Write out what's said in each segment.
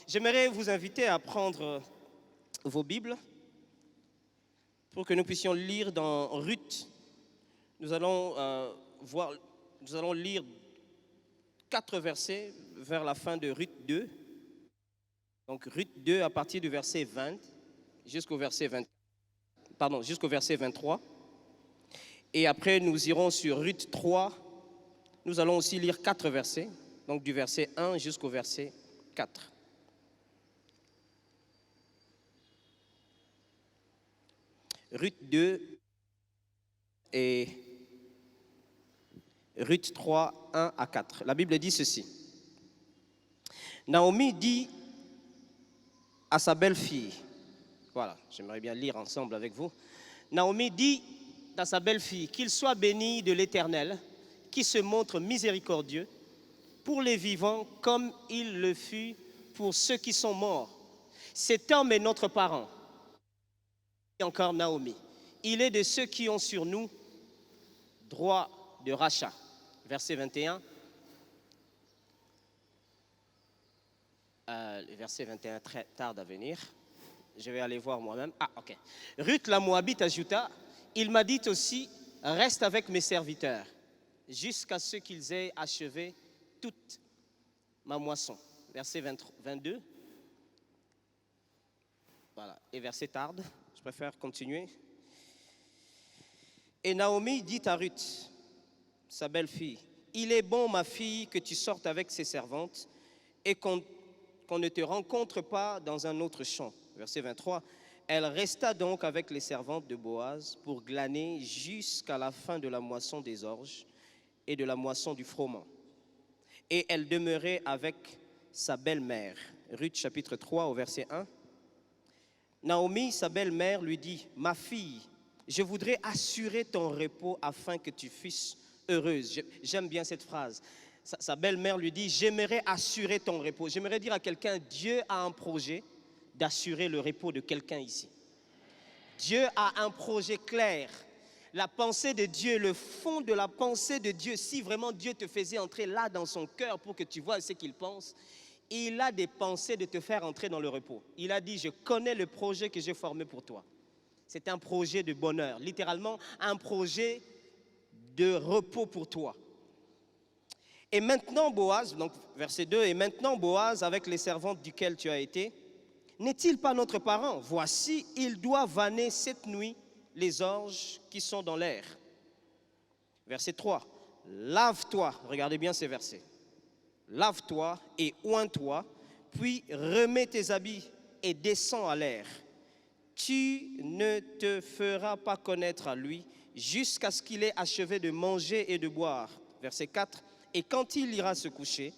J'aimerais vous inviter à prendre vos Bibles pour que nous puissions lire dans Ruth. Nous allons lire 4 versets vers la fin de Ruth 2. Donc Ruth 2 à partir du verset 20 jusqu'au verset 23. Et après nous irons sur Ruth 3. Nous allons aussi lire 4 versets, donc du verset 1 jusqu'au verset 4. Ruth 2 et Ruth 3, 1 à 4. La Bible dit ceci. Naomi dit à sa belle-fille, voilà, j'aimerais bien lire ensemble avec vous. Naomi dit à sa belle-fille qu'il soit béni de l'Éternel, qui se montre miséricordieux pour les vivants comme il le fut pour ceux qui sont morts. Cet homme est notre parent. Et encore Naomi. Il est de ceux qui ont sur nous droit de rachat. Verset 21. Le verset 21 tarde à venir. Je vais aller voir moi-même. Ah, ok. Ruth la Moabite ajouta, il m'a dit aussi, reste avec mes serviteurs, jusqu'à ce qu'ils aient achevé toute ma moisson. Verset 22. Voilà. Et verset tarde. Je préfère continuer. Et Naomi dit à Ruth, sa belle-fille, il est bon, ma fille, que tu sortes avec ses servantes et qu'on ne te rencontre pas dans un autre champ. Verset 23. Elle resta donc avec les servantes de Boaz pour glaner jusqu'à la fin de la moisson des orges et de la moisson du froment. Et elle demeurait avec sa belle-mère. Ruth chapitre 3 au verset 1. Naomi, sa belle-mère, lui dit, ma fille, je voudrais assurer ton repos afin que tu fusses heureuse. J'aime bien cette phrase. Sa belle-mère lui dit, j'aimerais assurer ton repos. J'aimerais dire à quelqu'un, Dieu a un projet d'assurer le repos de quelqu'un ici. Dieu a un projet clair. La pensée de Dieu, le fond de la pensée de Dieu, si vraiment Dieu te faisait entrer là dans son cœur pour que tu vois ce qu'il pense, il a des pensées de te faire entrer dans le repos. Il a dit, je connais le projet que j'ai formé pour toi. C'est un projet de bonheur, littéralement un projet de repos pour toi. Et maintenant Boaz, donc verset 2, et maintenant Boaz, avec les servantes duquel tu as été, n'est-il pas notre parent? Voici, il doit vanner cette nuit les orges qui sont dans l'air. Verset 3, lave-toi, regardez bien ces versets. Lave-toi et oins-toi, puis remets tes habits et descends à l'air. Tu ne te feras pas connaître à lui jusqu'à ce qu'il ait achevé de manger et de boire. Verset 4. Et quand il ira se coucher,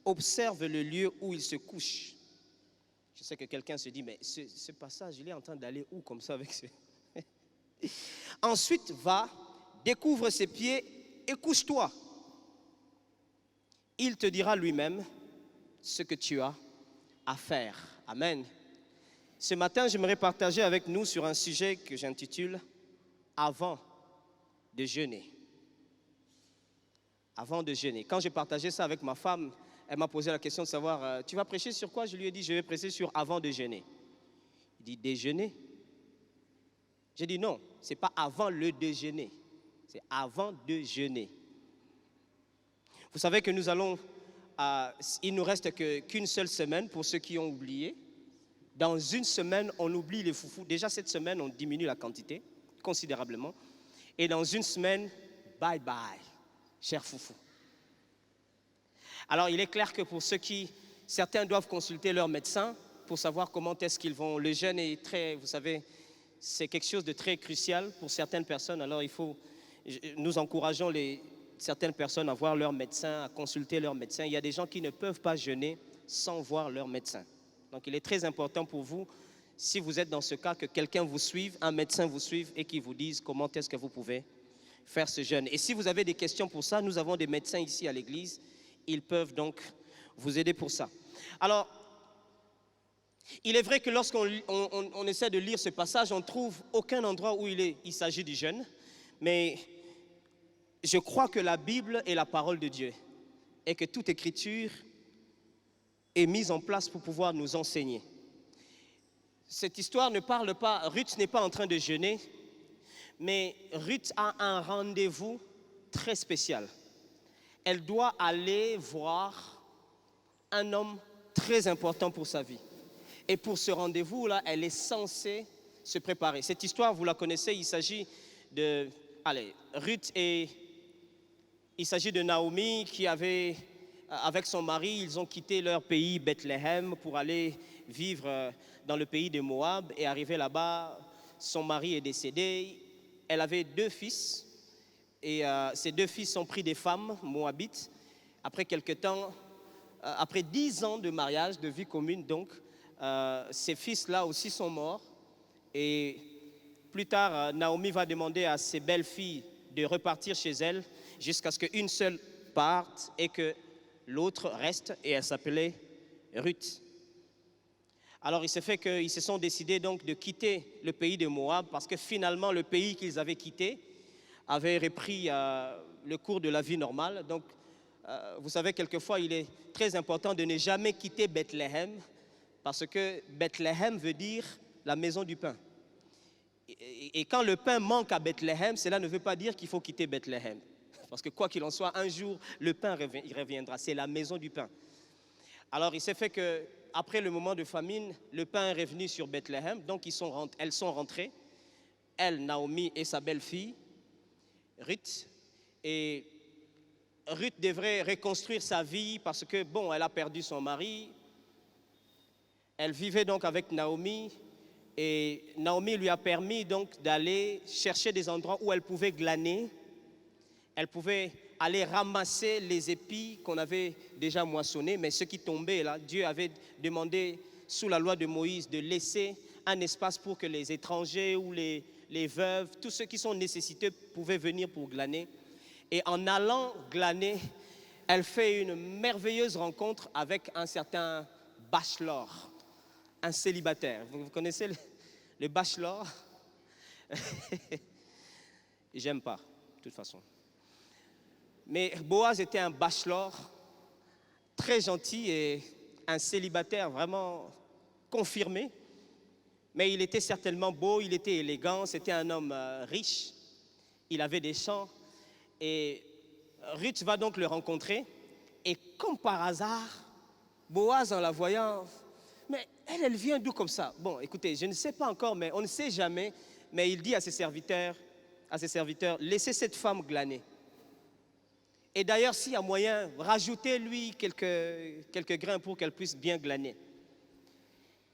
observe le lieu où il se couche. Je sais que quelqu'un se dit, mais ce passage, il est en train d'aller où comme ça avec ce... Ensuite, va, découvre ses pieds et couche-toi. Il te dira lui-même ce que tu as à faire. Amen. Ce matin, j'aimerais partager avec nous sur un sujet que j'intitule « Avant de jeûner ». Avant de jeûner. Quand j'ai partagé ça avec ma femme, elle m'a posé la question de savoir « Tu vas prêcher sur quoi ?» Je lui ai dit « Je vais prêcher sur avant de jeûner ». Il dit « Déjeuner ?» J'ai dit « Non, ce n'est pas avant le déjeuner, c'est avant de jeûner ». Vous savez que nous allons, il nous reste qu'une seule semaine pour ceux qui ont oublié. Dans une semaine, on oublie les foufous. Déjà cette semaine, on diminue la quantité considérablement. Et dans une semaine, bye bye, cher foufou. Alors il est clair que pour certains doivent consulter leur médecin pour savoir comment est-ce qu'ils vont. Le jeûne est très, vous savez, c'est quelque chose de très crucial pour certaines personnes. Alors nous encourageons certaines personnes à voir leur médecin, à consulter leur médecin. Il y a des gens qui ne peuvent pas jeûner sans voir leur médecin. Donc il est très important pour vous, si vous êtes dans ce cas, que quelqu'un vous suive, un médecin vous suive et qui vous dise comment est-ce que vous pouvez faire ce jeûne. Et si vous avez des questions pour ça, nous avons des médecins ici à l'église. Ils peuvent donc vous aider pour ça. Alors, il est vrai que lorsqu'on essaie de lire ce passage, on ne trouve aucun endroit où il s'agit du jeûne. Mais je crois que la Bible est la parole de Dieu et que toute écriture est mise en place pour pouvoir nous enseigner. Cette histoire ne parle pas, Ruth n'est pas en train de jeûner, mais Ruth a un rendez-vous très spécial. Elle doit aller voir un homme très important pour sa vie. Et pour ce rendez-vous-là, elle est censée se préparer. Cette histoire, vous la connaissez, il s'agit de Ruth et il s'agit de Naomi qui avait, avec son mari, ils ont quitté leur pays, Bethléem, pour aller vivre dans le pays de Moab. Et arrivé là-bas, son mari est décédé. Elle avait 2 fils. Et ces 2 fils ont pris des femmes moabites. Après quelque temps, après 10 ans de mariage, de vie commune, donc, ces fils-là aussi sont morts. Et plus tard, Naomi va demander à ses belles-filles de repartir chez elle jusqu'à ce qu'une seule parte et que l'autre reste. Et elle s'appelait Ruth. Alors, il s'est fait qu'ils se sont décidés donc de quitter le pays de Moab parce que finalement, le pays qu'ils avaient quitté avait repris le cours de la vie normale. Donc, vous savez, quelquefois, il est très important de ne jamais quitter Bethléem parce que Bethléem veut dire la maison du pain. Et quand le pain manque à Bethléem, cela ne veut pas dire qu'il faut quitter Bethléem. Parce que quoi qu'il en soit, un jour, le pain il reviendra. C'est la maison du pain. Alors, il s'est fait qu'après le moment de famine, le pain est revenu sur Bethléem. Donc, elles sont rentrées. Elle, Naomi et sa belle-fille, Ruth. Et Ruth devrait reconstruire sa vie parce que, bon, elle a perdu son mari. Elle vivait donc avec Naomi. Et Naomi lui a permis donc d'aller chercher des endroits où elle pouvait glaner. Elle pouvait aller ramasser les épis qu'on avait déjà moissonnés, mais ce qui tombait là, Dieu avait demandé sous la loi de Moïse de laisser un espace pour que les étrangers ou les veuves, tous ceux qui sont nécessiteux pouvaient venir pour glaner. Et en allant glaner, elle fait une merveilleuse rencontre avec un certain bachelor, un célibataire. Vous connaissez le bachelor? J'aime pas, de toute façon. Mais Boaz était un bachelor très gentil et un célibataire vraiment confirmé. Mais il était certainement beau, il était élégant, c'était un homme riche. Il avait des champs. Et Ruth va donc le rencontrer. Et comme par hasard, Boaz, en la voyant, mais elle vient d'où comme ça? Bon, écoutez, je ne sais pas encore, mais on ne sait jamais. Mais il dit à ses serviteurs, laissez cette femme glaner. Et d'ailleurs, s'il y a moyen, rajoutez-lui quelques grains pour qu'elle puisse bien glaner.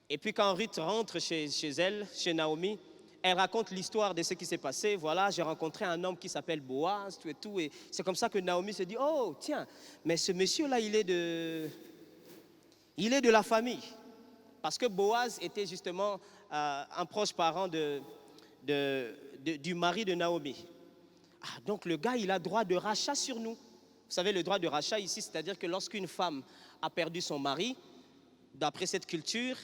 Et puis quand Ruth rentre chez elle, chez Naomi, elle raconte l'histoire de ce qui s'est passé. Voilà, j'ai rencontré un homme qui s'appelle Boaz, tout et tout. Et c'est comme ça que Naomi se dit, oh tiens, mais ce monsieur-là, il est de la famille. Parce que Boaz était justement un proche parent du mari de Naomi. Ah, donc le gars, il a droit de rachat sur nous. Vous savez, le droit de rachat ici, c'est-à-dire que lorsqu'une femme a perdu son mari, d'après cette culture,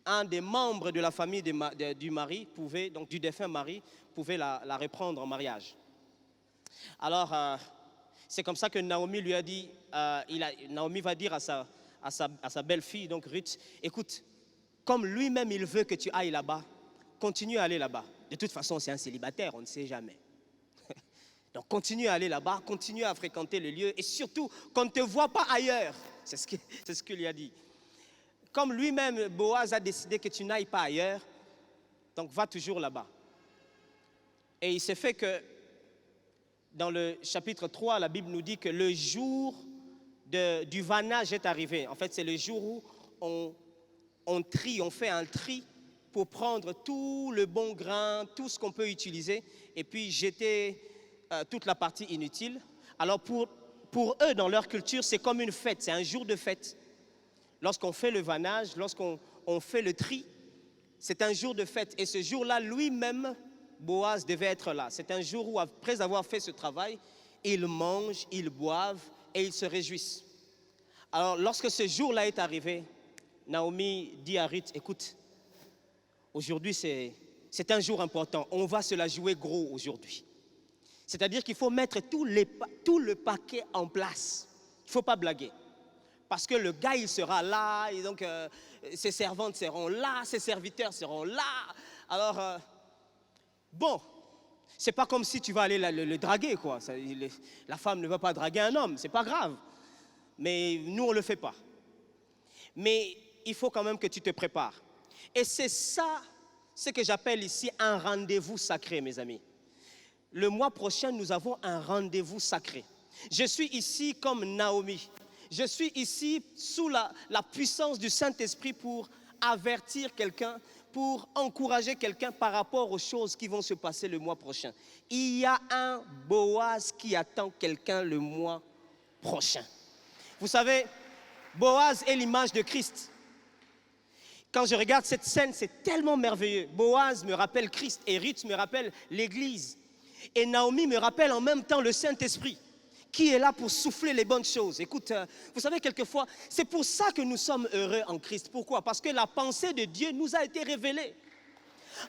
un des membres de la famille du mari pouvait, donc du défunt mari, pouvait la reprendre en mariage. Alors, c'est comme ça que Naomi lui a dit, Naomi va dire à sa belle-fille, donc Ruth, écoute, comme lui-même il veut que tu ailles là-bas, continue à aller là-bas. De toute façon, c'est un célibataire, on ne sait jamais. Donc, continue à aller là-bas, continue à fréquenter le lieu et surtout, qu'on ne te voit pas ailleurs. C'est ce qu'il lui a dit. Comme lui-même, Boaz a décidé que tu n'ailles pas ailleurs, donc va toujours là-bas. Et il s'est fait que dans le chapitre 3, la Bible nous dit que le jour du vannage est arrivé. En fait, c'est le jour où on fait un tri pour prendre tout le bon grain, tout ce qu'on peut utiliser, et puis jeter toute la partie inutile. Alors pour eux, dans leur culture, c'est comme une fête, c'est un jour de fête. Lorsqu'on fait le vannage, lorsqu'on fait le tri, c'est un jour de fête. Et ce jour-là, lui-même, Boaz devait être là. C'est un jour où, après avoir fait ce travail, ils mangent, ils boivent et ils se réjouissent. Alors, lorsque ce jour-là est arrivé, Naomi dit à Ruth, écoute, aujourd'hui c'est un jour important, on va se la jouer gros aujourd'hui. C'est-à-dire qu'il faut mettre tout le paquet en place. Il ne faut pas blaguer. Parce que le gars, il sera là, et donc ses servantes seront là, ses serviteurs seront là. Alors, bon, c'est pas comme si tu vas aller le draguer, quoi. La femme ne va pas draguer un homme, c'est pas grave. Mais nous, on ne le fait pas. Mais il faut quand même que tu te prépares. Et c'est ça, ce que j'appelle ici un rendez-vous sacré, mes amis. Le mois prochain, nous avons un rendez-vous sacré. Je suis ici comme Naomi. Je suis ici sous la puissance du Saint-Esprit pour avertir quelqu'un, pour encourager quelqu'un par rapport aux choses qui vont se passer le mois prochain. Il y a un Boaz qui attend quelqu'un le mois prochain. Vous savez, Boaz est l'image de Christ. Quand je regarde cette scène, c'est tellement merveilleux. Boaz me rappelle Christ et Ruth me rappelle l'Église. Et Naomi me rappelle en même temps le Saint-Esprit qui est là pour souffler les bonnes choses. Écoute, vous savez, quelquefois, c'est pour ça que nous sommes heureux en Christ. Pourquoi? Parce que la pensée de Dieu nous a été révélée.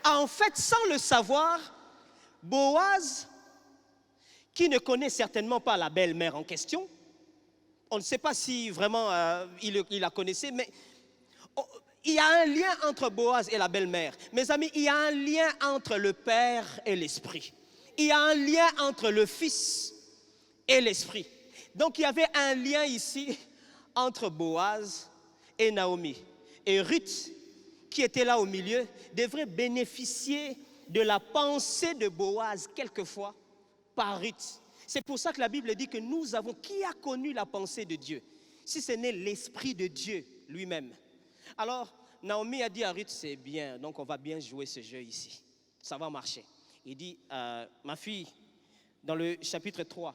En fait, sans le savoir, Boaz, qui ne connaît certainement pas la belle-mère en question, on ne sait pas si vraiment il la connaissait, mais il y a un lien entre Boaz et la belle-mère. Mes amis, il y a un lien entre le Père et l'Esprit. Il y a un lien entre le Fils et l'Esprit. Donc il y avait un lien ici entre Boaz et Naomi. Et Ruth, qui était là au milieu, devrait bénéficier de la pensée de Boaz quelquefois par Ruth. C'est pour ça que la Bible dit que nous avons, qui a connu la pensée de Dieu, si ce n'est l'Esprit de Dieu lui-même. Alors, Naomi a dit à Ruth, c'est bien, donc on va bien jouer ce jeu ici. Ça va marcher. Il dit, ma fille, dans le chapitre 3,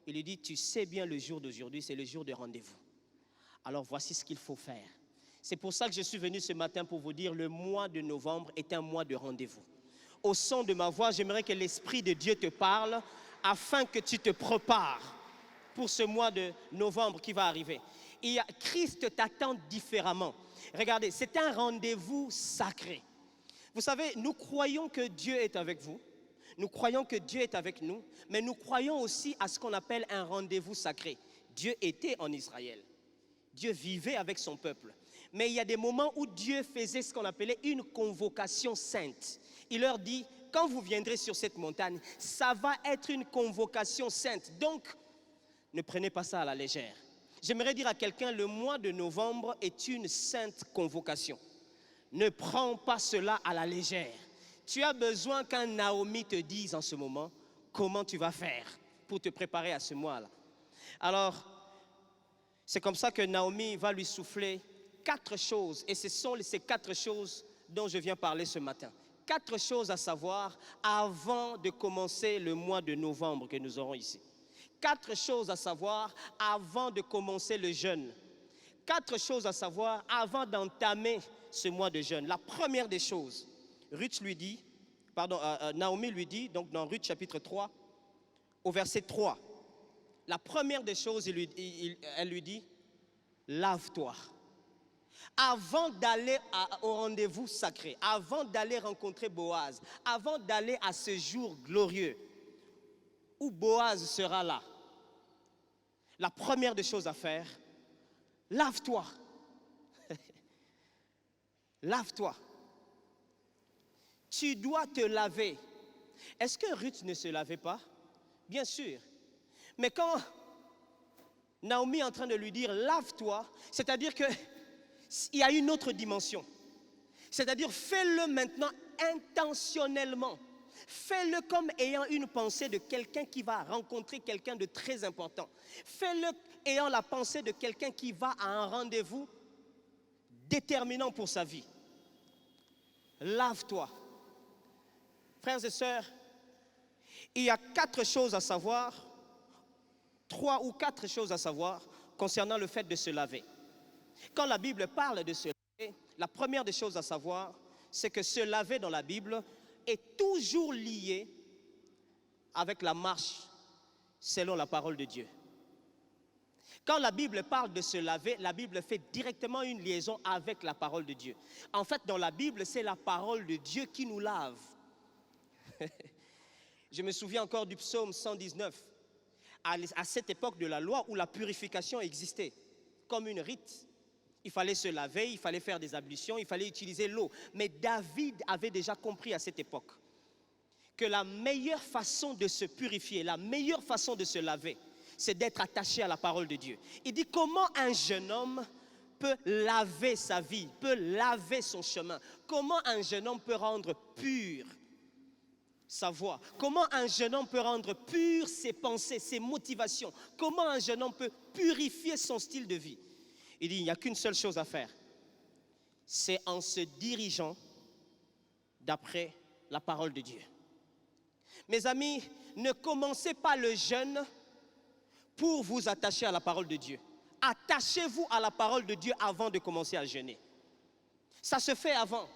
il lui dit, tu sais bien le jour d'aujourd'hui, c'est le jour de rendez-vous. Alors voici ce qu'il faut faire. C'est pour ça que je suis venu ce matin pour vous dire, le mois de novembre est un mois de rendez-vous. Au son de ma voix, j'aimerais que l'Esprit de Dieu te parle afin que tu te prépares pour ce mois de novembre qui va arriver. Christ t'attend différemment. Regardez, c'est un rendez-vous sacré. Vous savez, nous croyons que Dieu est avec vous. Nous croyons que Dieu est avec nous, mais nous croyons aussi à ce qu'on appelle un rendez-vous sacré. Dieu était en Israël. Dieu vivait avec son peuple. Mais il y a des moments où Dieu faisait ce qu'on appelait une convocation sainte. Il leur dit, quand vous viendrez sur cette montagne, ça va être une convocation sainte. Donc, ne prenez pas ça à la légère. J'aimerais dire à quelqu'un, le mois de novembre est une sainte convocation. Ne prends pas cela à la légère. Tu as besoin qu'un Naomi te dise en ce moment comment tu vas faire pour te préparer à ce mois-là. Alors, c'est comme ça que Naomi va lui souffler 4 choses. Et ce sont ces 4 choses dont je viens parler ce matin. 4 choses à savoir avant de commencer le mois de novembre que nous aurons ici. 4 choses à savoir avant de commencer le jeûne. 4 choses à savoir avant d'entamer ce mois de jeûne. La première des choses, Naomi lui dit, donc dans Ruth chapitre 3, au verset 3, la première des choses, elle lui dit, lave-toi. Avant d'aller au rendez-vous sacré, avant d'aller rencontrer Boaz, avant d'aller à ce jour glorieux où Boaz sera là, la première des choses à faire, lave-toi. Lave-toi. Tu dois te laver. Est-ce que Ruth ne se lavait pas? Bien sûr. Mais quand Naomi est en train de lui dire lave-toi, c'est-à-dire qu'il y a une autre dimension. C'est-à-dire fais-le maintenant intentionnellement. Fais-le comme ayant une pensée de quelqu'un qui va rencontrer quelqu'un de très important. Fais-le ayant la pensée de quelqu'un qui va à un rendez-vous déterminant pour sa vie. Lave-toi. Frères et sœurs, il y a 4 choses à savoir, 3 ou 4 choses à savoir concernant le fait de se laver. Quand la Bible parle de se laver, la première des choses à savoir, c'est que se laver dans la Bible est toujours lié avec la marche selon la parole de Dieu. Quand la Bible parle de se laver, la Bible fait directement une liaison avec la parole de Dieu. En fait, dans la Bible, c'est la parole de Dieu qui nous lave. Je me souviens encore du psaume 119, à cette époque de la loi où la purification existait. comme une rite. Il fallait se laver, il fallait faire des ablutions, il fallait utiliser l'eau. Mais David avait déjà compris à cette époque que la meilleure façon de se purifier, la meilleure façon de se laver, c'est d'être attaché à la parole de Dieu. Il dit comment un jeune homme peut laver sa vie, peut laver son chemin. Comment un jeune homme peut rendre pur sa voix. Comment un jeune homme peut rendre pur ses pensées, ses motivations. Comment un jeune homme peut purifier son style de vie. Il dit il n'y a qu'une seule chose à faire. C'est en se dirigeant d'après la parole de Dieu. Mes amis, ne commencez pas le jeûne pour vous attacher à la parole de Dieu. Attachez-vous à la parole de Dieu avant de commencer à jeûner. Ça se fait avant.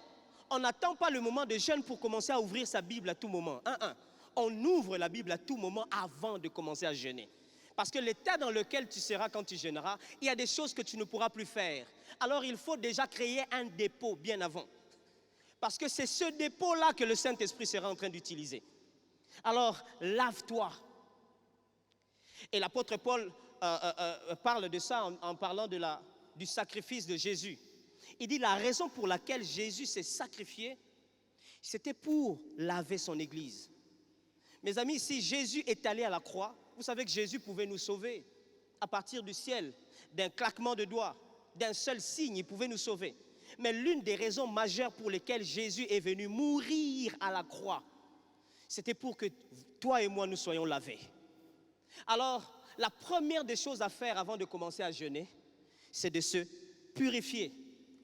On n'attend pas le moment de jeûne pour commencer à ouvrir sa Bible à tout moment. On ouvre la Bible à tout moment avant de commencer à jeûner. Parce que l'état dans lequel tu seras quand tu jeûneras, il y a des choses que tu ne pourras plus faire. Alors il faut déjà créer un dépôt bien avant. Parce que c'est ce dépôt-là que le Saint-Esprit sera en train d'utiliser. Alors, lave-toi. Et l'apôtre Paul parle de ça en parlant du sacrifice de Jésus. Il dit la raison pour laquelle Jésus s'est sacrifié, c'était pour laver son Église. Mes amis, si Jésus est allé à la croix, vous savez que Jésus pouvait nous sauver à partir du ciel, d'un claquement de doigts, d'un seul signe, il pouvait nous sauver. Mais l'une des raisons majeures pour lesquelles Jésus est venu mourir à la croix, c'était pour que toi et moi nous soyons lavés. Alors, la première des choses à faire avant de commencer à jeûner, c'est de se purifier.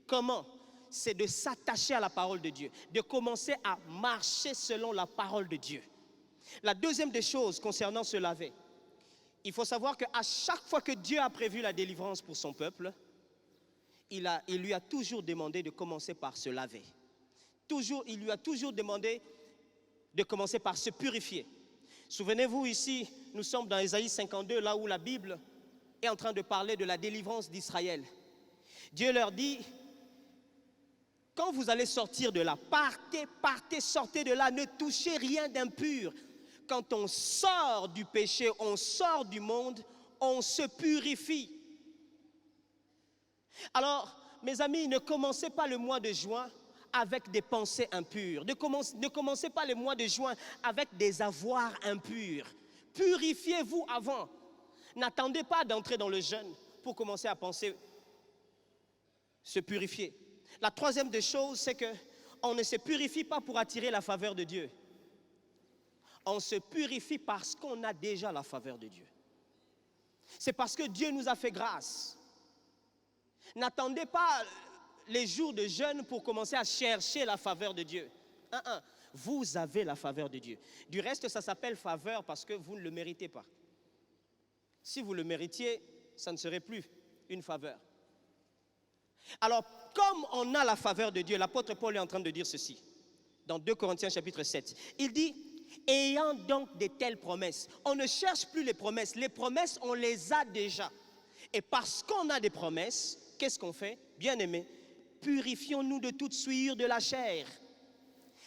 Comment? C'est de s'attacher à la parole de Dieu, de commencer à marcher selon la parole de Dieu. La deuxième des choses concernant se laver, il faut savoir qu'à chaque fois que Dieu a prévu la délivrance pour son peuple, il lui a toujours demandé de commencer par se laver. Il lui a toujours demandé de commencer par se purifier. Souvenez-vous ici, nous sommes dans Ésaïe 52, là où la Bible est en train de parler de la délivrance d'Israël. Dieu leur dit, quand vous allez sortir de là, partez, sortez de là, ne touchez rien d'impur. Quand on sort du péché, on sort du monde, on se purifie. Alors, mes amis, ne commencez pas le mois de juin avec des pensées impures. Ne commencez pas le mois de juin avec des avoirs impurs. Purifiez-vous avant. N'attendez pas d'entrer dans le jeûne pour commencer à penser se purifier. La troisième des choses, c'est qu'on ne se purifie pas pour attirer la faveur de Dieu. On se purifie parce qu'on a déjà la faveur de Dieu. C'est parce que Dieu nous a fait grâce. N'attendez pas les jours de jeûne pour commencer à chercher la faveur de Dieu. Vous avez la faveur de Dieu. Du reste, ça s'appelle faveur parce que vous ne le méritez pas. Si vous le méritiez, ça ne serait plus une faveur. Alors, comme on a la faveur de Dieu, l'apôtre Paul est en train de dire ceci, dans 2 Corinthiens chapitre 7. Il dit, ayant donc de telles promesses, on ne cherche plus les promesses, on les a déjà. Et parce qu'on a des promesses, qu'est-ce qu'on fait? Bien-aimés, purifions-nous de toute souillure de la chair.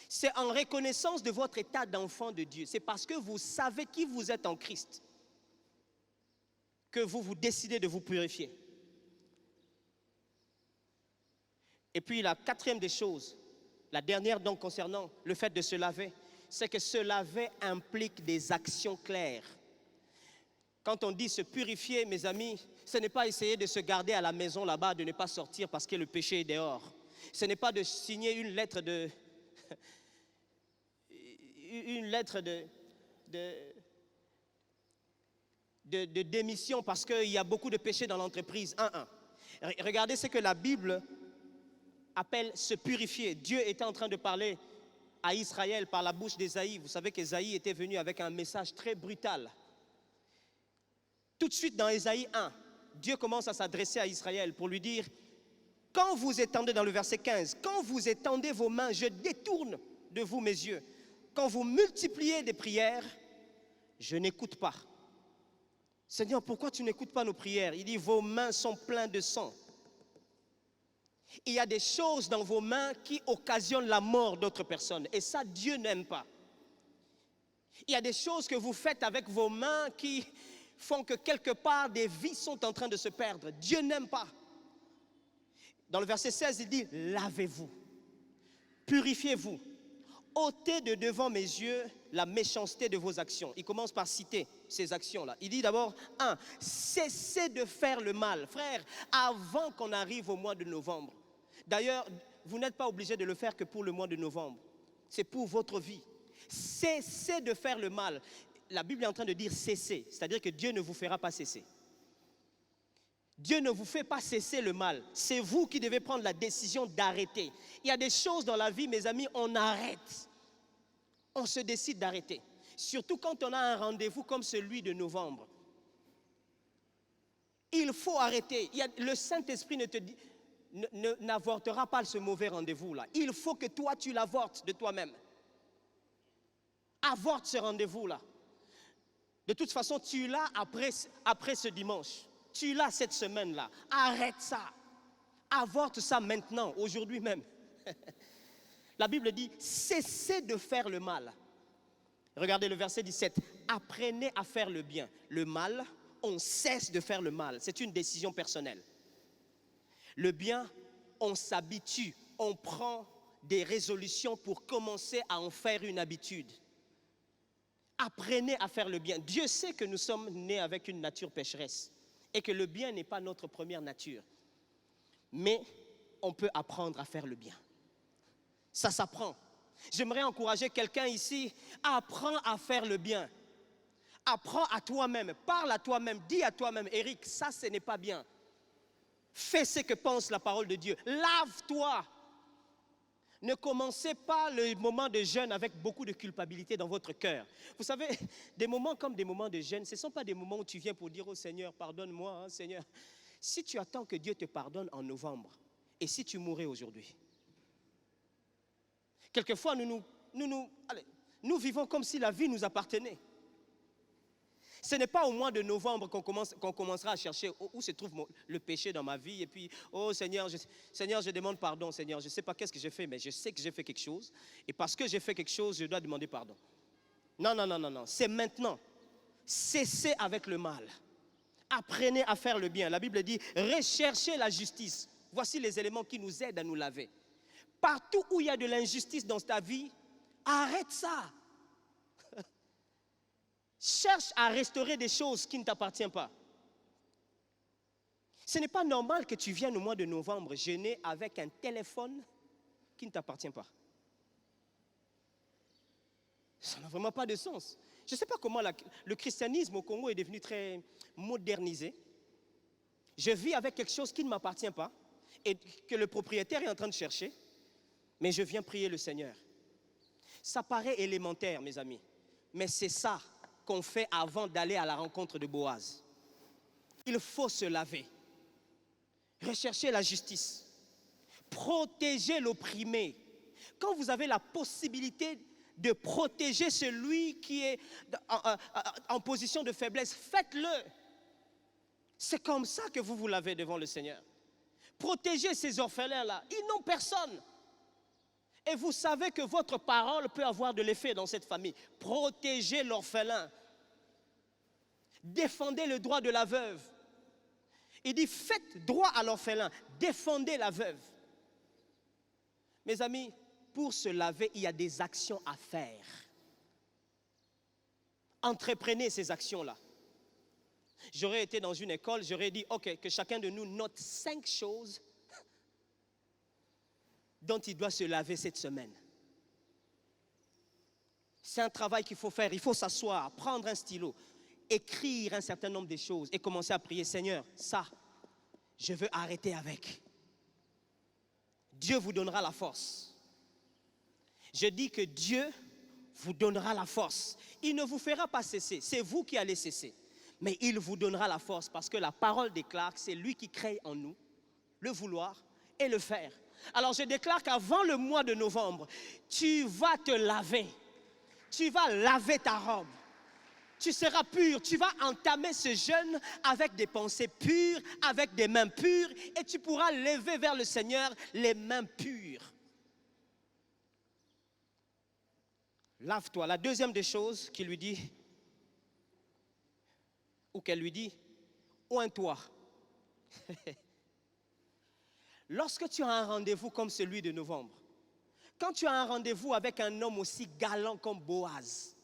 C'est en reconnaissance de votre état d'enfant de Dieu. C'est parce que vous savez qui vous êtes en Christ que vous décidez de vous purifier. Et puis la quatrième des choses, la dernière donc concernant le fait de se laver, c'est que se laver implique des actions claires. Quand on dit se purifier, mes amis, ce n'est pas essayer de se garder à la maison là-bas, de ne pas sortir parce que le péché est dehors. Ce n'est pas de signer une lettre de démission parce qu'il y a beaucoup de péché dans l'entreprise. Regardez ce que la Bible appelle se purifier. Dieu était en train de parler à Israël par la bouche d'Ésaïe. Vous savez qu'Ésaïe était venu avec un message très brutal. Tout de suite dans Ésaïe 1, Dieu commence à s'adresser à Israël pour lui dire, quand vous étendez, dans le verset 15, quand vous étendez vos mains, je détourne de vous mes yeux. Quand vous multipliez des prières, je n'écoute pas. Seigneur, pourquoi tu n'écoutes pas nos prières? Il dit, vos mains sont pleines de sang. Il y a des choses dans vos mains qui occasionnent la mort d'autres personnes. Et ça, Dieu n'aime pas. Il y a des choses que vous faites avec vos mains qui font que quelque part des vies sont en train de se perdre. Dieu n'aime pas. Dans le verset 16, il dit, lavez-vous, purifiez-vous, ôtez de devant mes yeux la méchanceté de vos actions. Il commence par citer ces actions-là. Il dit d'abord, 1, cessez de faire le mal. Frère, avant qu'on arrive au mois de novembre, d'ailleurs, vous n'êtes pas obligé de le faire que pour le mois de novembre. C'est pour votre vie. Cessez de faire le mal. La Bible est en train de dire cessez, c'est-à-dire que Dieu ne vous fera pas cesser. Dieu ne vous fait pas cesser le mal. C'est vous qui devez prendre la décision d'arrêter. Il y a des choses dans la vie, mes amis, on arrête. On se décide d'arrêter. Surtout quand on a un rendez-vous comme celui de novembre. Il faut arrêter. Le Saint-Esprit n'avortera pas ce mauvais rendez-vous-là. Il faut que toi, tu l'avortes de toi-même. Avorte ce rendez-vous-là. De toute façon, tu l'as après ce dimanche. Tu l'as cette semaine-là. Arrête ça. Avorte ça maintenant, aujourd'hui même. La Bible dit, cessez de faire le mal. Regardez le verset 17. Apprenez à faire le bien. Le mal, on cesse de faire le mal. C'est une décision personnelle. Le bien, on s'habitue. On prend des résolutions pour commencer à en faire une habitude. Apprenez à faire le bien. Dieu sait que nous sommes nés avec une nature pécheresse et que le bien n'est pas notre première nature. Mais on peut apprendre à faire le bien. Ça s'apprend. J'aimerais encourager quelqu'un ici, apprends à faire le bien. Apprends à toi-même, parle à toi-même, dis à toi-même, Eric, ça ce n'est pas bien. Fais ce que pense la parole de Dieu. Lave-toi. Ne commencez pas le moment de jeûne avec beaucoup de culpabilité dans votre cœur. Vous savez, des moments comme des moments de jeûne, ce ne sont pas des moments où tu viens pour dire au Seigneur, pardonne-moi, hein, Seigneur. Si tu attends que Dieu te pardonne en novembre, et si tu mourais aujourd'hui? Quelquefois, nous vivons comme si la vie nous appartenait. Ce n'est pas au mois de novembre qu'on commencera à chercher où se trouve le péché dans ma vie. Et puis, oh Seigneur, je demande pardon, Seigneur. Je ne sais pas qu'est-ce que j'ai fait, mais je sais que j'ai fait quelque chose. Et parce que j'ai fait quelque chose, je dois demander pardon. Non, non, non, non, non. C'est maintenant. Cessez avec le mal. Apprenez à faire le bien. La Bible dit, recherchez la justice. Voici les éléments qui nous aident à nous laver. Partout où il y a de l'injustice dans ta vie, arrête ça. Cherche à restaurer des choses qui ne t'appartiennent pas. Ce n'est pas normal que tu viennes au mois de novembre jeûner avec un téléphone qui ne t'appartient pas. Ça n'a vraiment pas de sens. Je ne sais pas comment le christianisme au Congo est devenu très modernisé. Je vis avec quelque chose qui ne m'appartient pas et que le propriétaire est en train de chercher, mais je viens prier le Seigneur. Ça paraît élémentaire, mes amis, mais c'est ça qu'on fait avant d'aller à la rencontre de Boaz. Il faut se laver, rechercher la justice, protéger l'opprimé. Quand vous avez la possibilité de protéger celui qui est en position de faiblesse, faites-le. C'est comme ça que vous vous lavez devant le Seigneur. Protégez ces orphelins-là, ils n'ont personne. Et vous savez que votre parole peut avoir de l'effet dans cette famille. Protégez l'orphelin. Défendez le droit de la veuve. Il dit, faites droit à l'orphelin. Défendez la veuve. Mes amis, pour se laver, il y a des actions à faire. Entreprenez ces actions-là. J'aurais été dans une école, j'aurais dit, ok, que chacun de nous note 5 choses dont il doit se laver cette semaine. C'est un travail qu'il faut faire. Il faut s'asseoir, prendre un stylo, écrire un certain nombre de choses et commencer à prier. Seigneur, ça, je veux arrêter avec. Dieu vous donnera la force. Je dis que Dieu vous donnera la force. Il ne vous fera pas cesser. C'est vous qui allez cesser. Mais il vous donnera la force parce que la parole déclare que c'est lui qui crée en nous le vouloir et le faire. Alors je déclare qu'avant le mois de novembre, tu vas te laver. Tu vas laver ta robe. Tu seras pur. Tu vas entamer ce jeûne avec des pensées pures, avec des mains pures, et tu pourras lever vers le Seigneur les mains pures. Lave-toi. La deuxième des choses qu'il lui dit, ou qu'elle lui dit, oins-toi. Lorsque tu as un rendez-vous comme celui de novembre, quand tu as un rendez-vous avec un homme aussi galant comme Boaz,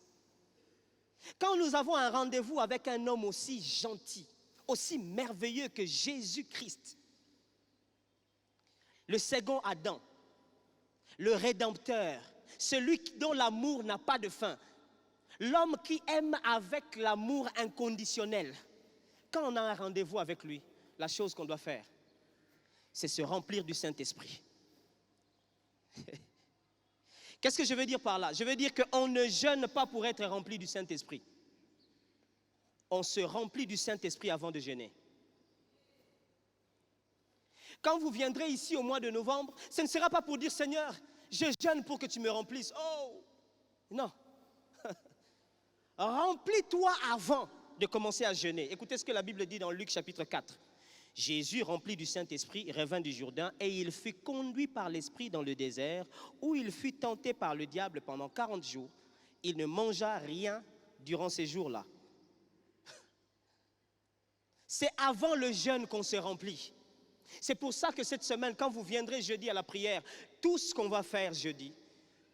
quand nous avons un rendez-vous avec un homme aussi gentil, aussi merveilleux que Jésus-Christ, le second Adam, le Rédempteur, celui dont l'amour n'a pas de fin, l'homme qui aime avec l'amour inconditionnel, quand on a un rendez-vous avec lui, la chose qu'on doit faire, c'est se remplir du Saint-Esprit. Qu'est-ce que je veux dire par là? Je veux dire qu'on ne jeûne pas pour être rempli du Saint-Esprit. On se remplit du Saint-Esprit avant de jeûner. Quand vous viendrez ici au mois de novembre, ce ne sera pas pour dire, Seigneur, je jeûne pour que tu me remplisses. Oh, non. Remplis-toi avant de commencer à jeûner. Écoutez ce que la Bible dit dans Luc chapitre 4. Jésus, rempli du Saint-Esprit, revint du Jourdain et il fut conduit par l'Esprit dans le désert où il fut tenté par le diable pendant 40 jours. Il ne mangea rien durant ces jours-là. C'est avant le jeûne qu'on se remplit. C'est pour ça que cette semaine, quand vous viendrez jeudi à la prière, tout ce qu'on va faire jeudi,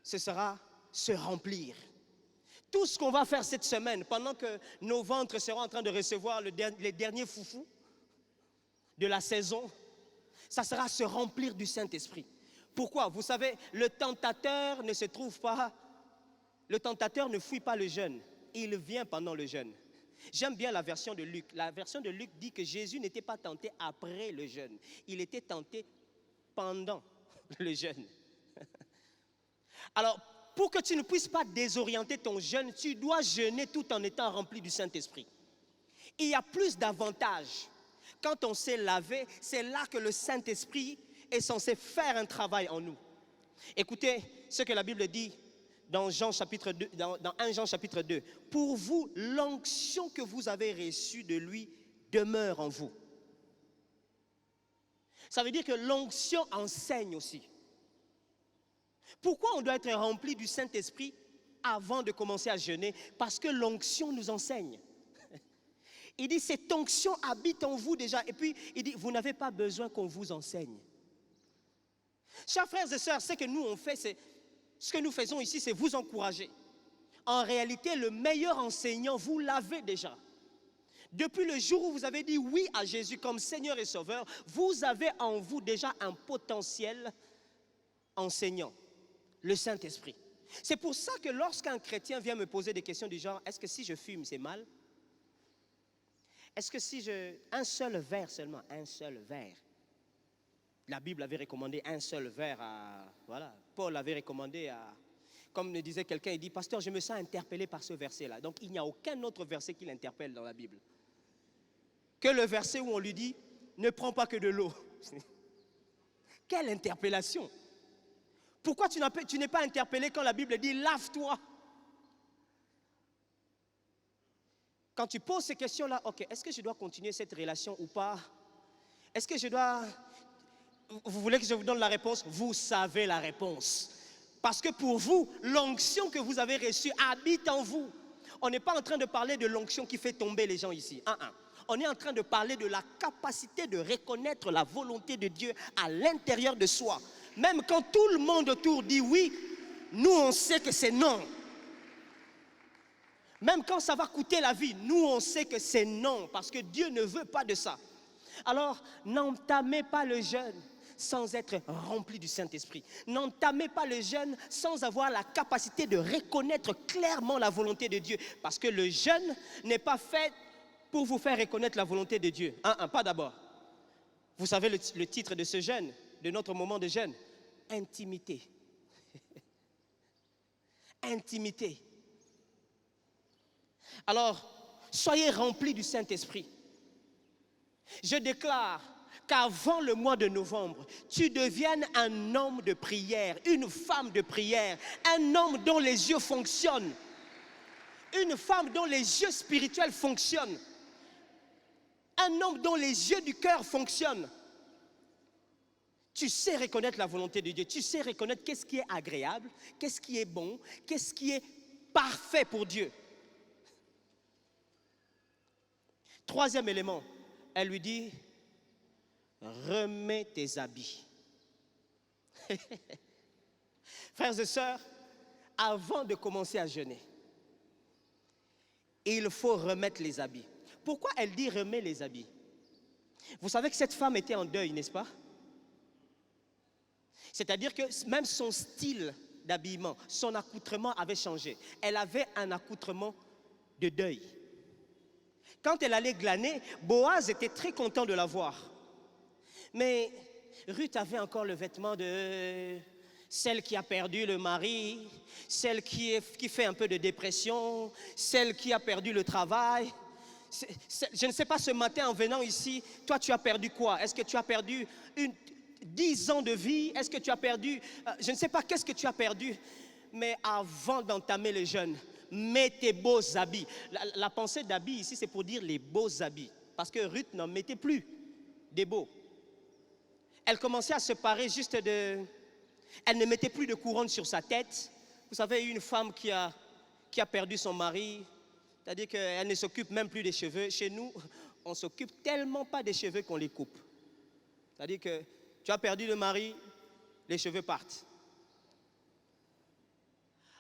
ce sera se remplir. Tout ce qu'on va faire cette semaine, pendant que nos ventres seront en train de recevoir les derniers foufous de la saison, ça sera se remplir du Saint-Esprit. Pourquoi? Vous savez, le tentateur ne se trouve pas, le tentateur ne fuit pas le jeûne, il vient pendant le jeûne. J'aime bien la version de Luc. La version de Luc dit que Jésus n'était pas tenté après le jeûne, il était tenté pendant le jeûne. Alors, pour que tu ne puisses pas désorienter ton jeûne, tu dois jeûner tout en étant rempli du Saint-Esprit. Il y a plus d'avantages. Quand on s'est lavé, c'est là que le Saint-Esprit est censé faire un travail en nous. Écoutez ce que la Bible dit dans, Jean chapitre 2, dans 1 Jean chapitre 2. Pour vous, l'onction que vous avez reçue de lui demeure en vous. Ça veut dire que l'onction enseigne aussi. Pourquoi on doit être rempli du Saint-Esprit avant de commencer à jeûner? Parce que l'onction nous enseigne. Il dit, cette onction habite en vous déjà. Et puis, il dit, vous n'avez pas besoin qu'on vous enseigne. Chers frères et sœurs, ce que nous on fait, ce que nous faisons ici, c'est vous encourager. En réalité, le meilleur enseignant, vous l'avez déjà. Depuis le jour où vous avez dit oui à Jésus comme Seigneur et Sauveur, vous avez en vous déjà un potentiel enseignant, le Saint-Esprit. C'est pour ça que lorsqu'un chrétien vient me poser des questions du genre, est-ce que si je fume, c'est mal? Est-ce que si un seul verre seulement, un seul verre, la Bible avait recommandé un seul verre à, voilà, Paul avait recommandé à, comme me disait quelqu'un, il dit, pasteur, je me sens interpellé par ce verset-là. Donc il n'y a aucun autre verset qui l'interpelle dans la Bible que le verset où on lui dit, ne prends pas que de l'eau. Quelle interpellation! Pourquoi tu n'es pas interpellé quand la Bible dit, lave-toi? Quand tu poses ces questions-là, ok, est-ce que je dois continuer cette relation ou pas? Est-ce que je dois... Vous voulez que je vous donne la réponse? Vous savez la réponse. Parce que pour vous, l'onction que vous avez reçue habite en vous. On n'est pas en train de parler de l'onction qui fait tomber les gens ici. On est en train de parler de la capacité de reconnaître la volonté de Dieu à l'intérieur de soi. Même quand tout le monde autour dit oui, nous on sait que c'est non. Même quand ça va coûter la vie, nous on sait que c'est non, parce que Dieu ne veut pas de ça. Alors, n'entamez pas le jeûne sans être rempli du Saint-Esprit. N'entamez pas le jeûne sans avoir la capacité de reconnaître clairement la volonté de Dieu. Parce que le jeûne n'est pas fait pour vous faire reconnaître la volonté de Dieu. Pas d'abord. Vous savez le titre de ce jeûne, de notre moment de jeûne? Intimité. Intimité. Alors, soyez remplis du Saint-Esprit. Je déclare qu'avant le mois de novembre, tu deviennes un homme de prière, une femme de prière, un homme dont les yeux fonctionnent, une femme dont les yeux spirituels fonctionnent, un homme dont les yeux du cœur fonctionnent. Tu sais reconnaître la volonté de Dieu, tu sais reconnaître qu'est-ce qui est agréable, qu'est-ce qui est bon, qu'est-ce qui est parfait pour Dieu. Troisième élément, elle lui dit, remets tes habits. Frères et sœurs, avant de commencer à jeûner, il faut remettre les habits. Pourquoi elle dit remets les habits? Vous savez que cette femme était en deuil, n'est-ce pas? C'est-à-dire que même son style d'habillement, son accoutrement avait changé. Elle avait un accoutrement de deuil. Quand elle allait glaner, Boaz était très content de la voir. Mais Ruth avait encore le vêtement de celle qui a perdu le mari, celle qui fait un peu de dépression, celle qui a perdu le travail. Je ne sais pas, ce matin en venant ici, toi tu as perdu quoi? Est-ce que tu as perdu 10 ans de vie? Est-ce que tu as perdu, je ne sais pas qu'est-ce que tu as perdu. Mais avant d'entamer le jeûne, mets tes beaux habits. La pensée d'habits ici, c'est pour dire les beaux habits. Parce que Ruth n'en mettait plus des beaux. Elle commençait à se parer juste de... Elle ne mettait plus de couronne sur sa tête. Vous savez, une femme qui a perdu son mari, c'est-à-dire qu'elle ne s'occupe même plus des cheveux. Chez nous, on ne s'occupe tellement pas des cheveux qu'on les coupe. C'est-à-dire que tu as perdu le mari, les cheveux partent.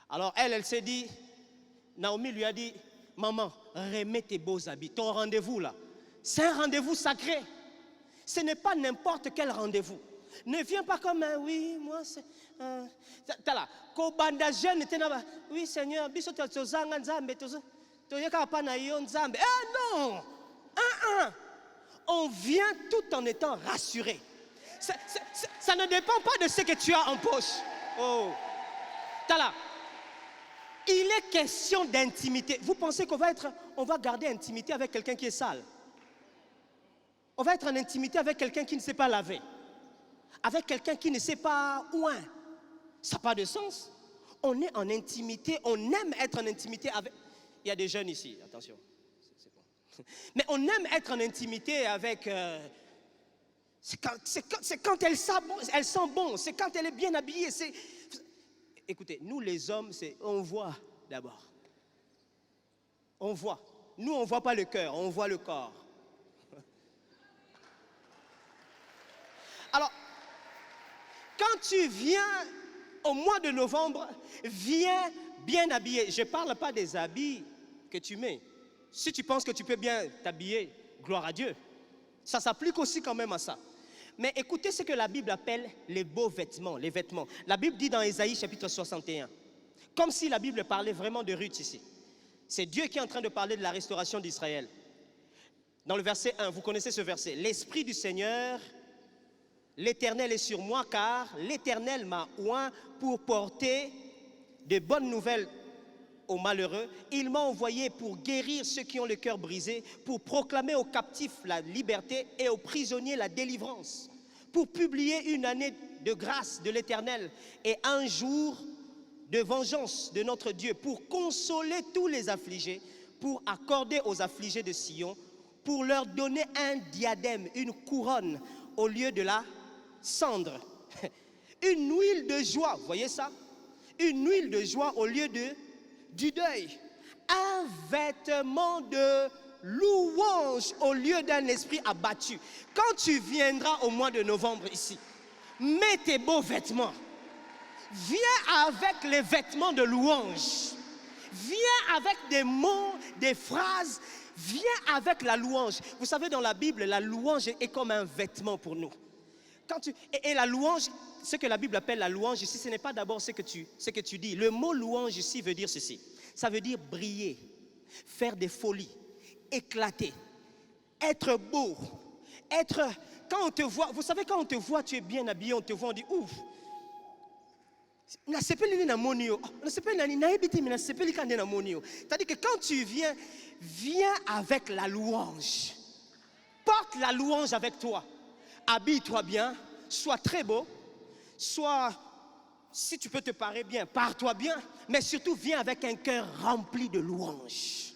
Alors elle s'est dit, Naomi lui a dit, maman, remets tes beaux habits. Ton rendez-vous là, c'est un rendez-vous sacré. Ce n'est pas n'importe quel rendez-vous. Ne viens pas comme un oui, moi c'est... Oui Seigneur, non! On vient tout en étant rassuré. Ça ne dépend pas de ce que tu as en poche. Oh. Tala. Il est question d'intimité. Vous pensez qu'on va garder intimité avec quelqu'un qui est sale? On va être en intimité avec quelqu'un qui ne sait pas laver, avec quelqu'un qui ne sait pas oint. Ça n'a pas de sens. On est en intimité, on aime être en intimité avec... Il y a des jeunes ici, attention. C'est bon. Mais on aime être en intimité avec... C'est quand elle sent bon, c'est quand elle est bien habillée. Écoutez, nous les hommes, on voit d'abord. On voit. Nous, on ne voit pas le cœur, on voit le corps. Alors, quand tu viens au mois de novembre, viens bien habillé. Je ne parle pas des habits que tu mets. Si tu penses que tu peux bien t'habiller, gloire à Dieu. Ça s'applique aussi quand même à ça. Mais écoutez ce que la Bible appelle les beaux vêtements, les vêtements. La Bible dit dans Ésaïe chapitre 61, comme si la Bible parlait vraiment de Ruth ici. C'est Dieu qui est en train de parler de la restauration d'Israël. Dans le verset 1, vous connaissez ce verset. L'Esprit du Seigneur, l'Éternel est sur moi, car l'Éternel m'a oint pour porter de bonnes nouvelles aux malheureux. Il m'a envoyé pour guérir ceux qui ont le cœur brisé, pour proclamer aux captifs la liberté et aux prisonniers la délivrance, pour publier une année de grâce de l'Éternel et un jour de vengeance de notre Dieu, pour consoler tous les affligés, pour accorder aux affligés de Sion, pour leur donner un diadème, une couronne au lieu de la cendre, une huile de joie, vous voyez ça? Une huile de joie au lieu du deuil, un vêtement de louange au lieu d'un esprit abattu. Quand tu viendras au mois de novembre ici, mets tes beaux vêtements. Viens avec les vêtements de louange. Viens avec des mots, des phrases. Viens avec la louange. Vous savez, dans la Bible, la louange est comme un vêtement pour nous. Et la louange, ce que la Bible appelle la louange ici, ce n'est pas d'abord ce que tu dis. Le mot louange ici veut dire ceci. Ça veut dire briller, faire des folies, éclater, être beau, quand on te voit, vous savez, quand on te voit, tu es bien habillé, on te voit, on dit ouf. C'est-à-dire que quand tu viens avec la louange. Porte la louange avec toi. Habille-toi bien, sois très beau, si tu peux te parer bien, pars-toi bien, mais surtout viens avec un cœur rempli de louange.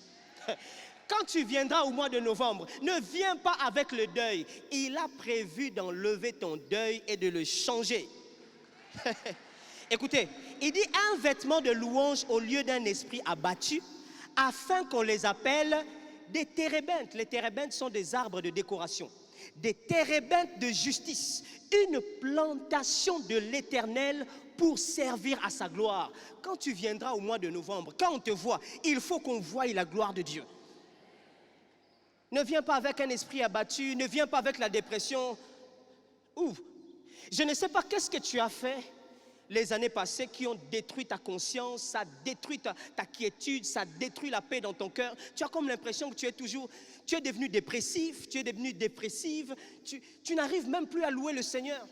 Quand tu viendras au mois de novembre, ne viens pas avec le deuil. Il a prévu d'enlever ton deuil et de le changer. Écoutez, il dit un vêtement de louange au lieu d'un esprit abattu, afin qu'on les appelle des térébintes. Les térébintes sont des arbres de décoration. Des térébintes de justice. Une plantation de l'Éternel pour servir à sa gloire. Quand tu viendras au mois de novembre, quand on te voit, il faut qu'on voie la gloire de Dieu. Ne viens pas avec un esprit abattu, ne viens pas avec la dépression. Ouvre. Je ne sais pas qu'est-ce que tu as fait les années passées qui ont détruit ta conscience, ça détruit ta quiétude, ça détruit la paix dans ton cœur. Tu as comme l'impression que tu es devenu dépressif, tu es devenu dépressive, tu n'arrives même plus à louer le Seigneur.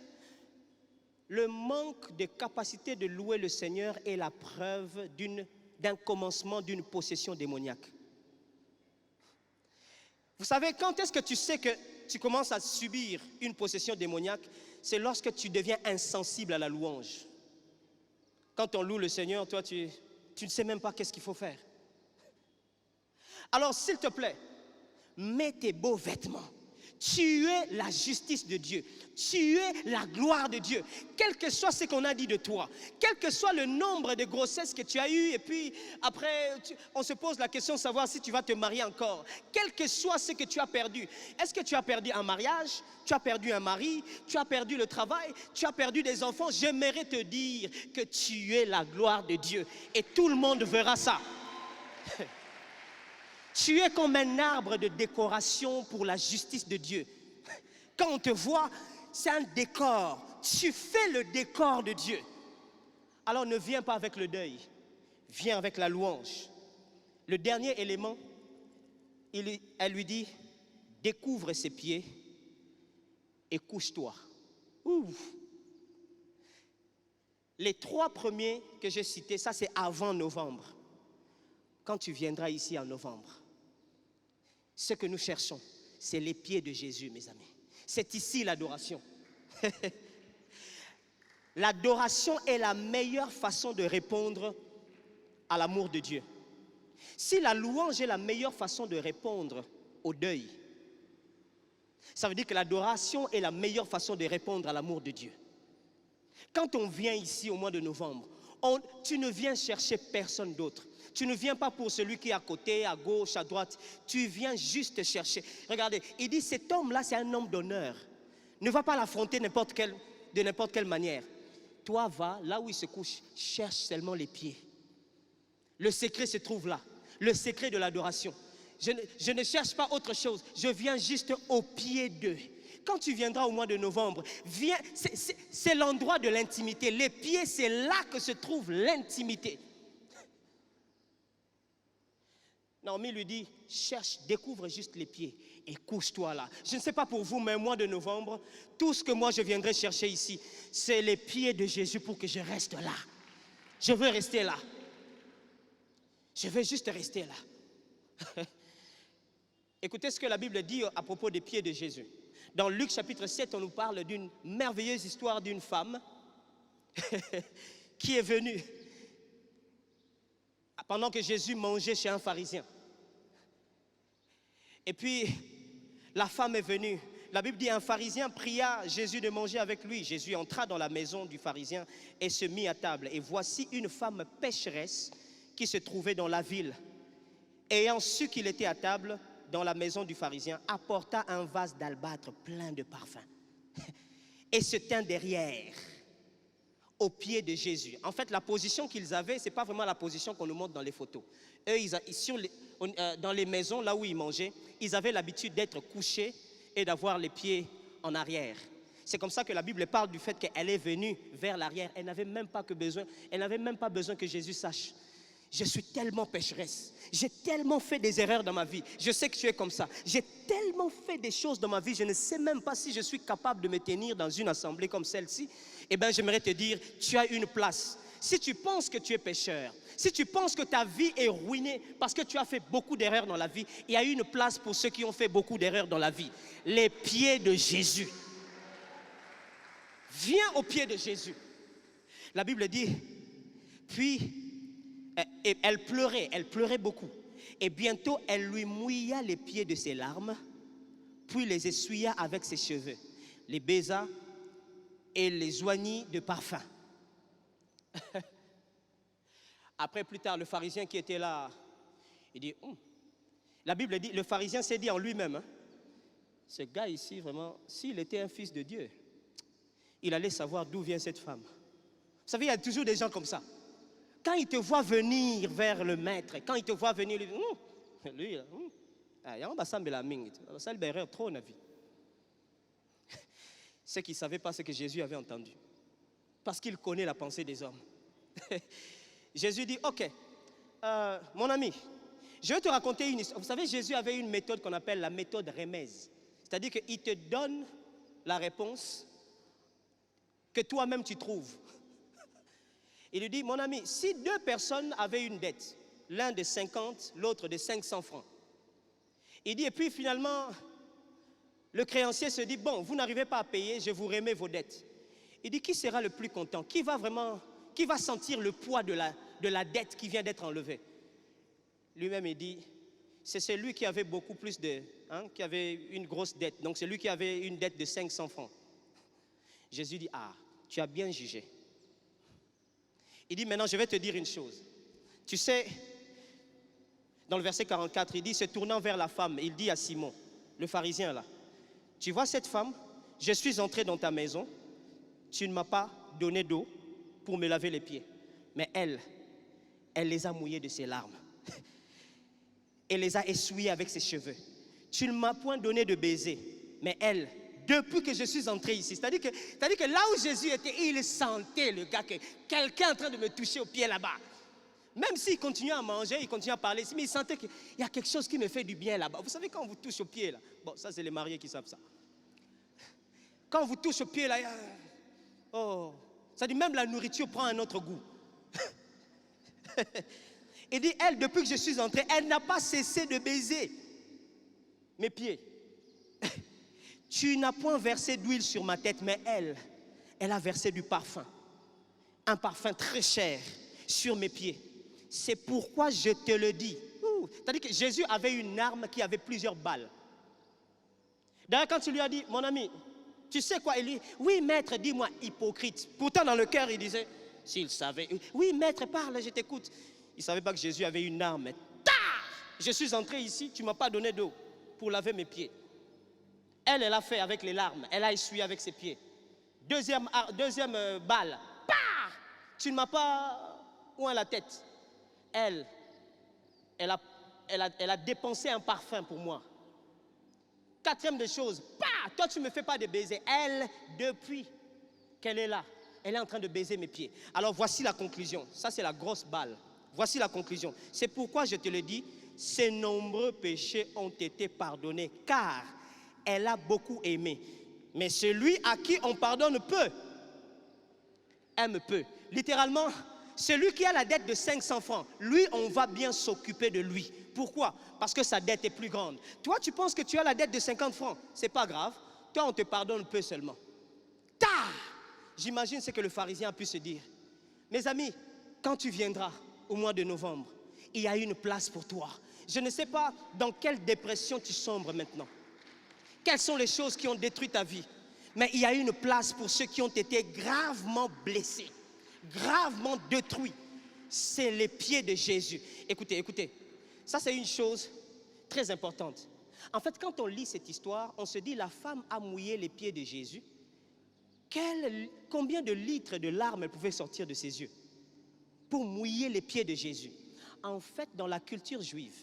Le manque de capacité de louer le Seigneur est la preuve d'un commencement d'une possession démoniaque. Vous savez, quand est-ce que tu sais que tu commences à subir une possession démoniaque? C'est lorsque tu deviens insensible à la louange. Quand on loue le Seigneur, toi, tu ne sais même pas qu'est-ce qu'il faut faire. Alors, s'il te plaît, mets tes beaux vêtements. Tu es la justice de Dieu. Tu es la gloire de Dieu. Quel que soit ce qu'on a dit de toi, quel que soit le nombre de grossesses que tu as eues, et puis après, on se pose la question de savoir si tu vas te marier encore. Quel que soit ce que tu as perdu. Est-ce que tu as perdu un mariage? Tu as perdu un mari? Tu as perdu le travail? Tu as perdu des enfants? J'aimerais te dire que tu es la gloire de Dieu. Et tout le monde verra ça. Tu es comme un arbre de décoration pour la justice de Dieu. Quand on te voit, c'est un décor. Tu fais le décor de Dieu. Alors ne viens pas avec le deuil. Viens avec la louange. Le dernier élément, elle lui dit, découvre ses pieds et couche-toi. Les 3 premiers que j'ai cités, ça c'est avant novembre. Quand tu viendras ici en novembre, ce que nous cherchons, c'est les pieds de Jésus, mes amis. C'est ici l'adoration. L'adoration est la meilleure façon de répondre à l'amour de Dieu. Si la louange est la meilleure façon de répondre au deuil, ça veut dire que l'adoration est la meilleure façon de répondre à l'amour de Dieu. Quand on vient ici au mois de novembre, tu ne viens chercher personne d'autre. Tu ne viens pas pour celui qui est à côté, à gauche, à droite. Tu viens juste chercher. Regardez, il dit, cet homme-là, c'est un homme d'honneur. Ne va pas l'affronter de n'importe quelle manière. Toi, va là où il se couche, cherche seulement les pieds. Le secret se trouve là. Le secret de l'adoration. Je ne cherche pas autre chose. Je viens juste au pied d'eux. Quand tu viendras au mois de novembre, viens, c'est l'endroit de l'intimité. Les pieds, c'est là que se trouve l'intimité. Naomi lui dit, cherche, découvre juste les pieds et couche-toi là. Je ne sais pas pour vous, mais au mois de novembre, tout ce que moi je viendrai chercher ici, c'est les pieds de Jésus pour que je reste là. Je veux rester là. Je veux juste rester là. Écoutez ce que la Bible dit à propos des pieds de Jésus. Dans Luc chapitre 7, on nous parle d'une merveilleuse histoire d'une femme qui est venue pendant que Jésus mangeait chez un pharisien. Et puis, la femme est venue. La Bible dit, un pharisien pria Jésus de manger avec lui. Jésus entra dans la maison du pharisien et se mit à table. Et voici une femme pécheresse qui se trouvait dans la ville. Ayant su qu'il était à table dans la maison du pharisien, apporta un vase d'albâtre plein de parfums et se tint derrière, aux pieds de Jésus. En fait, la position qu'ils avaient, ce n'est pas vraiment la position qu'on nous montre dans les photos. Eux, dans les maisons, là où ils mangeaient, ils avaient l'habitude d'être couchés et d'avoir les pieds en arrière. C'est comme ça que la Bible parle du fait qu'elle est venue vers l'arrière. Elle n'avait même pas besoin que Jésus sache. Je suis tellement pécheresse. J'ai tellement fait des erreurs dans ma vie. Je sais que tu es comme ça. J'ai tellement fait des choses dans ma vie. Je ne sais même pas si je suis capable de me tenir dans une assemblée comme celle-ci. Eh bien, j'aimerais te dire, tu as une place. Si tu penses que tu es pécheur, si tu penses que ta vie est ruinée parce que tu as fait beaucoup d'erreurs dans la vie, il y a une place pour ceux qui ont fait beaucoup d'erreurs dans la vie. Les pieds de Jésus. Viens aux pieds de Jésus. La Bible dit, puis elle pleurait beaucoup. Et bientôt, elle lui mouilla les pieds de ses larmes, puis les essuya avec ses cheveux, les baisa et les oignit de parfum. Après, plus tard, le pharisien qui était là, il dit, La Bible dit, le pharisien s'est dit en lui-même, hein, ce gars ici, vraiment, s'il était un fils de Dieu, il allait savoir d'où vient cette femme. Vous savez, il y a toujours des gens comme ça. Quand il te voit venir vers le maître, quand il te voit venir, lui, là, il y a un sambe la mingue, ça le trop na vie. C'est qu'il ne savait pas ce que Jésus avait entendu. Parce qu'il connaît la pensée des hommes. Jésus dit, ok, mon ami, je vais te raconter une histoire. Vous savez, Jésus avait une méthode qu'on appelle la méthode remèze. C'est-à-dire qu'il te donne la réponse que toi-même tu trouves. Il lui dit, mon ami, si deux personnes avaient une dette, l'un de 50, l'autre de 500 francs. Il dit, et puis finalement, le créancier se dit, bon, vous n'arrivez pas à payer, je vous remets vos dettes. Il dit, qui sera le plus content? Qui va sentir le poids de la dette qui vient d'être enlevée? Lui-même, il dit, c'est celui qui avait beaucoup plus qui avait une grosse dette. Donc, celui qui avait une dette de 500 francs. Jésus dit, ah, tu as bien jugé. Il dit, maintenant, je vais te dire une chose. Tu sais, dans le verset 44, il dit, se tournant vers la femme, il dit à Simon, le pharisien là, tu vois cette femme, je suis entré dans ta maison, tu ne m'as pas donné d'eau pour me laver les pieds. Mais elle les a mouillés de ses larmes. Elle les a essuyés avec ses cheveux. Tu ne m'as point donné de baiser. Mais elle, depuis que je suis entré ici, c'est-à-dire que là où Jésus était, il sentait le gars que quelqu'un est en train de me toucher au pied là-bas. Même s'il continue à manger, il continue à parler, mais il sentait qu'il y a quelque chose qui me fait du bien là-bas. Vous savez, quand on vous touche au pied là, bon, ça c'est les mariés qui savent ça. Quand on vous touche au pied là, oh, ça dit même la nourriture prend un autre goût. Il dit, elle, depuis que je suis entré, elle n'a pas cessé de baiser mes pieds. Tu n'as point versé d'huile sur ma tête, mais elle a versé du parfum. Un parfum très cher sur mes pieds. C'est pourquoi je te le dis. C'est-à-dire que Jésus avait une arme qui avait plusieurs balles. D'ailleurs, quand tu lui as dit, mon ami, tu sais quoi? Il dit, oui, maître, dis-moi, hypocrite. Pourtant, dans le cœur, il disait, s'il savait, oui, maître, parle, je t'écoute. Il ne savait pas que Jésus avait une arme. Je suis entré ici, tu ne m'as pas donné d'eau pour laver mes pieds. Elle a fait avec les larmes, elle a essuyé avec ses pieds. Deuxième balle, tu ne m'as pas oint la tête. Elle a dépensé un parfum pour moi. Quatrième des choses, toi tu ne me fais pas de baiser. Elle, depuis qu'elle est là, elle est en train de baiser mes pieds. Alors voici la conclusion, ça c'est la grosse balle. Voici la conclusion. C'est pourquoi je te le dis, ses nombreux péchés ont été pardonnés, car elle a beaucoup aimé. Mais celui à qui on pardonne peu, aime peu. Littéralement, celui qui a la dette de 500 francs, lui, on va bien s'occuper de lui. Pourquoi? Parce que sa dette est plus grande. Toi, tu penses que tu as la dette de 50 francs. C'est pas grave. Toi, on te pardonne peu seulement. J'imagine ce que le pharisien a pu se dire. Mes amis, quand tu viendras au mois de novembre, il y a une place pour toi. Je ne sais pas dans quelle dépression tu sombres maintenant. Quelles sont les choses qui ont détruit ta vie? Mais il y a une place pour ceux qui ont été gravement blessés, gravement détruits. C'est les pieds de Jésus. Écoutez. Ça, c'est une chose très importante. En fait, quand on lit cette histoire, on se dit la femme a mouillé les pieds de Jésus. Combien de litres de larmes elle pouvait sortir de ses yeux pour mouiller les pieds de Jésus? En fait, dans la culture juive,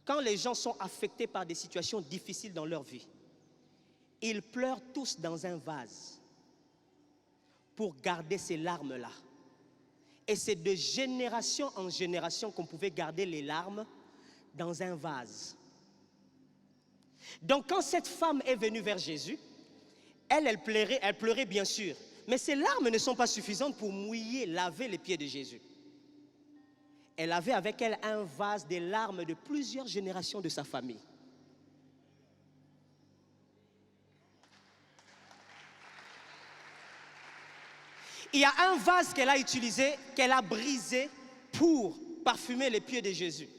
quand les gens sont affectés par des situations difficiles dans leur vie, ils pleurent tous dans un vase pour garder ces larmes-là. Et c'est de génération en génération qu'on pouvait garder les larmes dans un vase. Donc quand cette femme est venue vers Jésus, elle pleurait bien sûr, mais ces larmes ne sont pas suffisantes pour laver les pieds de Jésus. Elle avait avec elle un vase des larmes de plusieurs générations de sa famille. Il y a un vase qu'elle a utilisé, qu'elle a brisé pour parfumer les pieds de Jésus.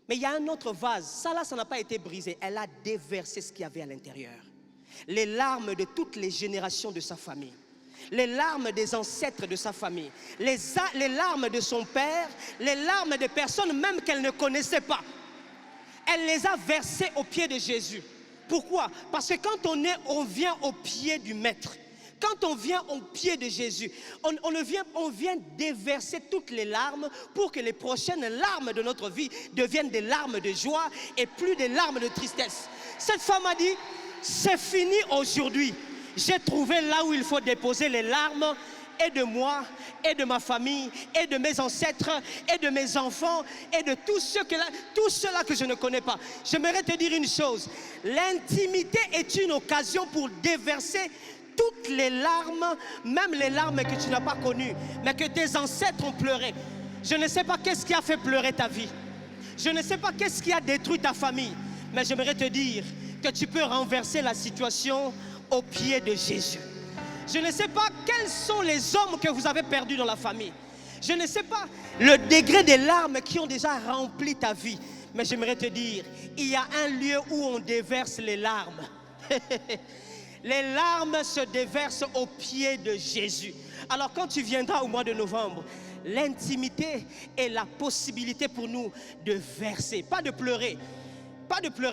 Mais il y a un autre vase, ça n'a pas été brisé. Elle a déversé ce qu'il y avait à l'intérieur. Les larmes de toutes les générations de sa famille. les larmes des ancêtres de sa famille, les larmes de son père, les larmes de personnes même qu'elle ne connaissait pas. Elle les a versées aux pieds de Jésus. Pourquoi? Parce que quand on vient au pied du Maître, quand on vient au pied de Jésus, on vient déverser toutes les larmes pour que les prochaines larmes de notre vie deviennent des larmes de joie et plus des larmes de tristesse. Cette femme a dit, c'est fini aujourd'hui. J'ai trouvé là où il faut déposer les larmes et de moi, et de ma famille, et de mes ancêtres, et de mes enfants, et de tous ceux-là que je ne connais pas. J'aimerais te dire une chose, l'intimité est une occasion pour déverser toutes les larmes, même les larmes que tu n'as pas connues, mais que tes ancêtres ont pleuré. Je ne sais pas qu'est-ce qui a fait pleurer ta vie. Je ne sais pas qu'est-ce qui a détruit ta famille, mais j'aimerais te dire que tu peux renverser la situation au pied de Jésus. Je ne sais pas quels sont les hommes que vous avez perdus dans la famille. Je ne sais pas le degré des larmes qui ont déjà rempli ta vie. Mais j'aimerais te dire, il y a un lieu où on déverse les larmes. Les larmes se déversent au pied de Jésus. Alors quand tu viendras au mois de novembre, l'intimité est la possibilité pour nous de verser, pas de pleurer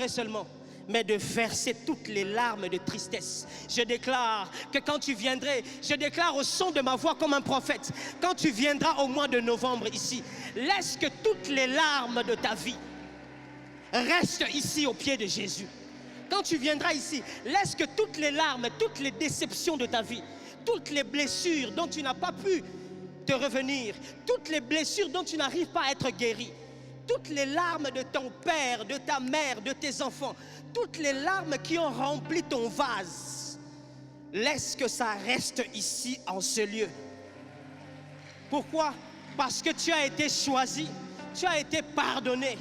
seulement, mais de verser toutes les larmes de tristesse. Je déclare que quand tu viendrais, je déclare au son de ma voix comme un prophète, quand tu viendras au mois de novembre ici, laisse que toutes les larmes de ta vie restent ici au pied de Jésus. Quand tu viendras ici, laisse que toutes les larmes, toutes les déceptions de ta vie, toutes les blessures dont tu n'as pas pu te revenir, toutes les blessures dont tu n'arrives pas à être guéri, toutes les larmes de ton père, de ta mère, de tes enfants, toutes les larmes qui ont rempli ton vase, laisse que ça reste ici en ce lieu. Pourquoi? Parce que tu as été choisi, tu as été pardonné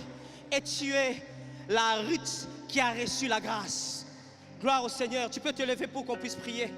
et tu es la Ruth qui a reçu la grâce. Gloire au Seigneur. Tu peux te lever pour qu'on puisse prier.